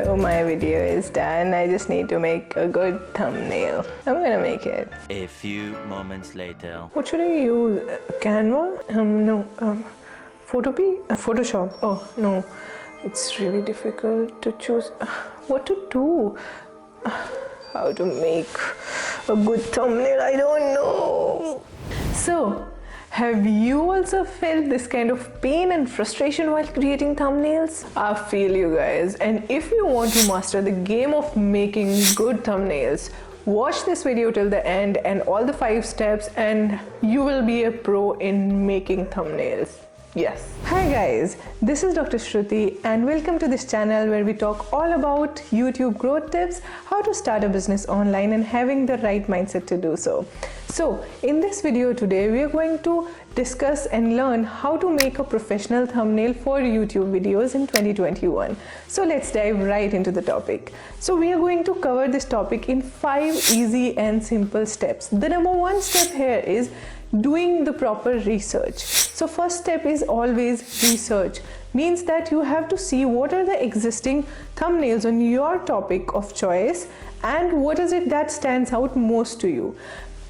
So my video is done. I just need to make a good thumbnail. I'm gonna make it. A few moments later. What should I use? Canva? No. Photoshop. Oh no, it's really difficult to choose what to do. How to make a good thumbnail, I don't know. So, have you also felt this kind of pain and frustration while creating thumbnails? I feel you guys, and if you want to master the game of making good thumbnails, watch this video till the end and all the 5 steps and you will be a pro in making thumbnails. Yes. Hi guys, this is Dr. Shruti and welcome to this channel where we talk all about YouTube growth tips, how to start a business online and having the right mindset to do so. So in this video today, we are going to discuss and learn how to make a professional thumbnail for YouTube videos in 2021. So let's dive right into the topic. So we are going to cover this topic in 5 easy and simple steps. The number 1 step here is doing the proper research. So first step is always research. Means that you have to see what are the existing thumbnails on your topic of choice and what is it that stands out most to you.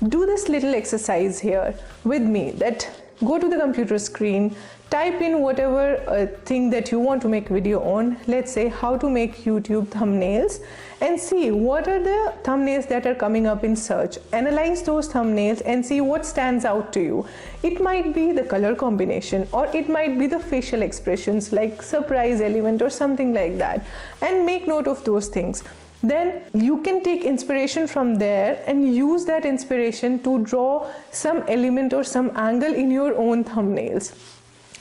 Do this little exercise here with me, that go to the computer screen, type in whatever thing that you want to make video on, let's say how to make YouTube thumbnails, and see what are the thumbnails that are coming up in search. Analyze those thumbnails and see what stands out to you. It might be the color combination or it might be the facial expressions like surprise element or something like that, and make note of those things. Then you can take inspiration from there and use that inspiration to draw some element or some angle in your own thumbnails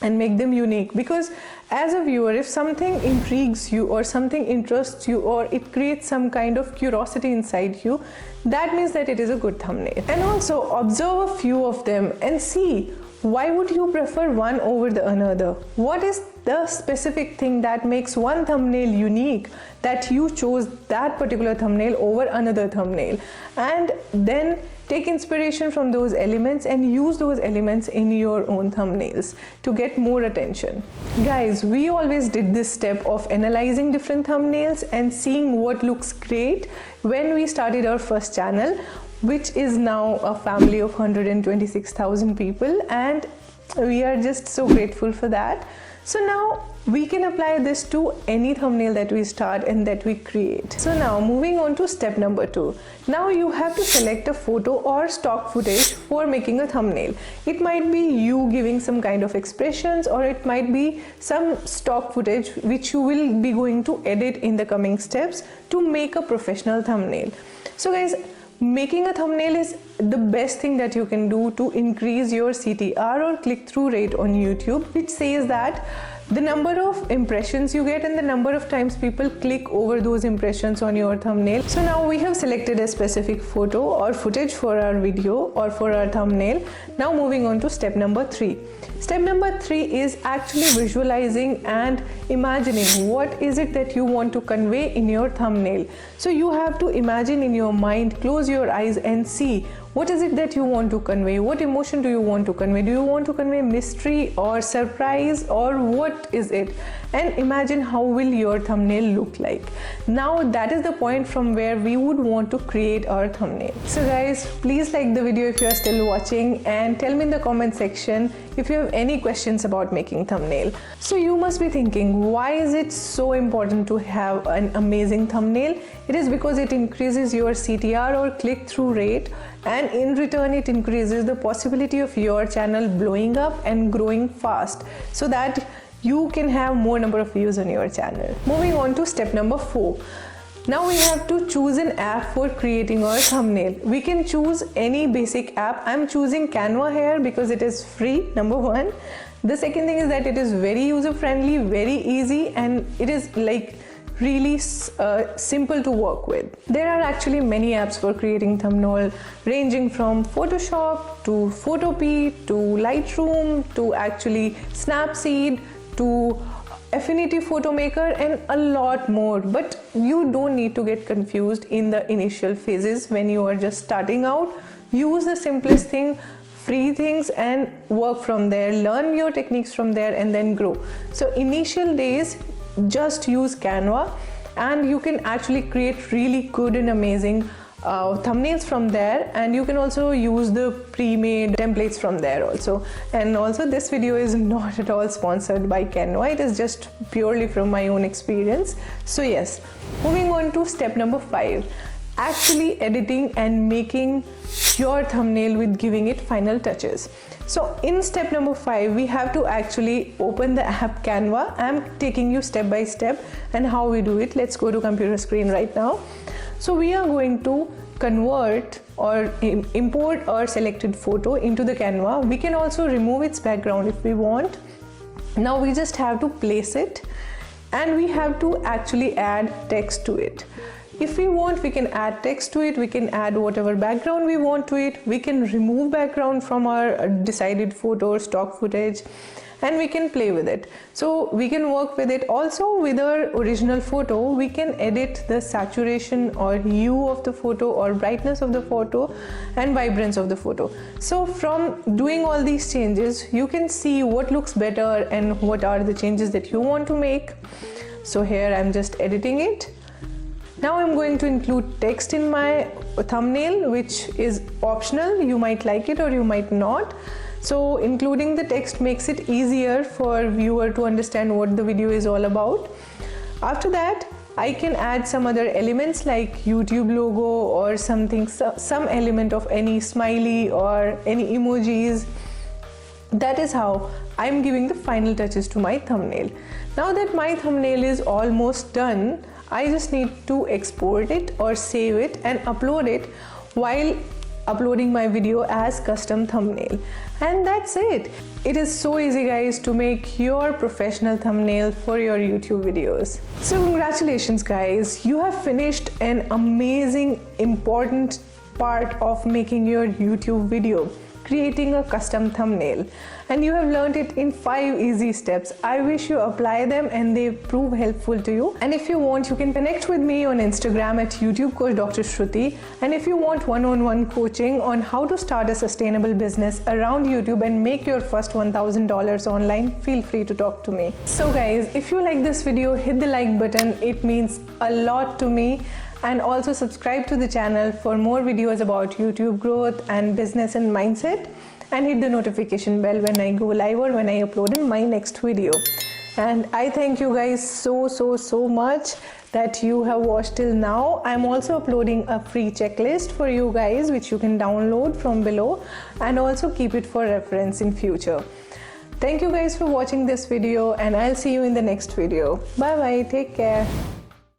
and make them unique. Because as a viewer, if something intrigues you or something interests you or it creates some kind of curiosity inside you, that means that it is a good thumbnail. And also observe a few of them and see why would you prefer one over the another. What is the specific thing that makes one thumbnail unique that you chose that particular thumbnail over another thumbnail, and then take inspiration from those elements and use those elements in your own thumbnails to get more attention. Guys, we always did this step of analyzing different thumbnails and seeing what looks great when we started our first channel, which is now a family of 126,000 people, and we are just so grateful for that. So now we can apply this to any thumbnail that we start and that we create. So now moving on to step number 2. Now you have to select a photo or stock footage for making a thumbnail. It might be you giving some kind of expressions, or it might be some stock footage which you will be going to edit in the coming steps to make a professional thumbnail. So guys, making a thumbnail is the best thing that you can do to increase your CTR or click-through rate on YouTube, which says that the number of impressions you get and the number of times people click over those impressions on your thumbnail. So now we have selected a specific photo or footage for our video or for our thumbnail. Now moving on to step number 3. Step number 3 is actually visualizing and imagining what is it that you want to convey in your thumbnail. So you have to imagine in your mind, close your eyes and see what is it that you want to convey. What emotion do you want to convey? Do you want to convey mystery or surprise, or what is it? And imagine how will your thumbnail look like. Now that is the point from where we would want to create our thumbnail. So guys, please like the video if you are still watching, and tell me in the comment section if you have any questions about making thumbnail. So you must be thinking, why is it so important to have an amazing thumbnail? It is because it increases your CTR or click-through rate, and in return it increases the possibility of your channel blowing up and growing fast, so that you can have more number of views on your channel. Moving on to step number 4. Now we have to choose an app for creating our thumbnail. We can choose any basic app. I'm choosing Canva here because it is free, number 1. The second thing is that it is very user friendly, very easy, and it is like really simple to work with. There are actually many apps for creating thumbnail, ranging from Photoshop to Photopea to Lightroom to actually Snapseed to Affinity Photo Maker and a lot more. But you don't need to get confused in the initial phases when you are just starting out. Use the simplest thing, free things, and work from there. Learn your techniques from there and then grow. So initial days, just use Canva and you can actually create really good and amazing thumbnails from there, and you can also use the pre-made templates from there also. And also, this video is not at all sponsored by Canva, it is just purely from my own experience. So yes, moving on to step number 5, actually editing and making your thumbnail with giving it final touches. So in step number 5, we have to actually open the app Canva. I'm taking you step by step and how we do it. Let's go to computer screen right now. So we are going to convert or import our selected photo into the Canva. We can also remove its background if we want. Now we just have to place it, and we have to actually add text to it. If we want, we can add text to it, we can add whatever background we want to it, we can remove background from our decided photo or stock footage, and we can play with it. So we can work with it. Also with our original photo, we can edit the saturation or hue of the photo or brightness of the photo and vibrance of the photo. So from doing all these changes, you can see what looks better and what are the changes that you want to make. So here I'm just editing it. Now I'm going to include text in my thumbnail, which is optional. You might like it or you might not. So including the text makes it easier for viewer to understand what the video is all about. After that, I can add some other elements like YouTube logo or something, some element of any smiley or any emojis. That is how I'm giving the final touches to my thumbnail. Now that my thumbnail is almost done, I just need to export it or save it and upload it while uploading my video as custom thumbnail. And that's it. It is so easy, guys, to make your professional thumbnail for your YouTube videos. So congratulations, guys. You have finished an amazing, important part of making your YouTube video, creating a custom thumbnail, and you have learned it in 5 easy steps. I wish you apply them and they prove helpful to you. And if you want, you can connect with me on Instagram at YouTube Coach Dr. Shruti. And if you want one-on-one coaching on how to start a sustainable business around YouTube and make your first $1,000 online, feel free to talk to me. So guys, if you like this video, hit the like button. It means a lot to me. And also subscribe to the channel for more videos about YouTube growth and business and mindset, and hit the notification bell when I go live or when I upload in my next video. And I thank you guys so much that you have watched till now. I'm also uploading a free checklist for you guys which you can download from below and also keep it for reference in future. Thank you guys for watching this video, and I'll see you in the next video. Bye bye, take care.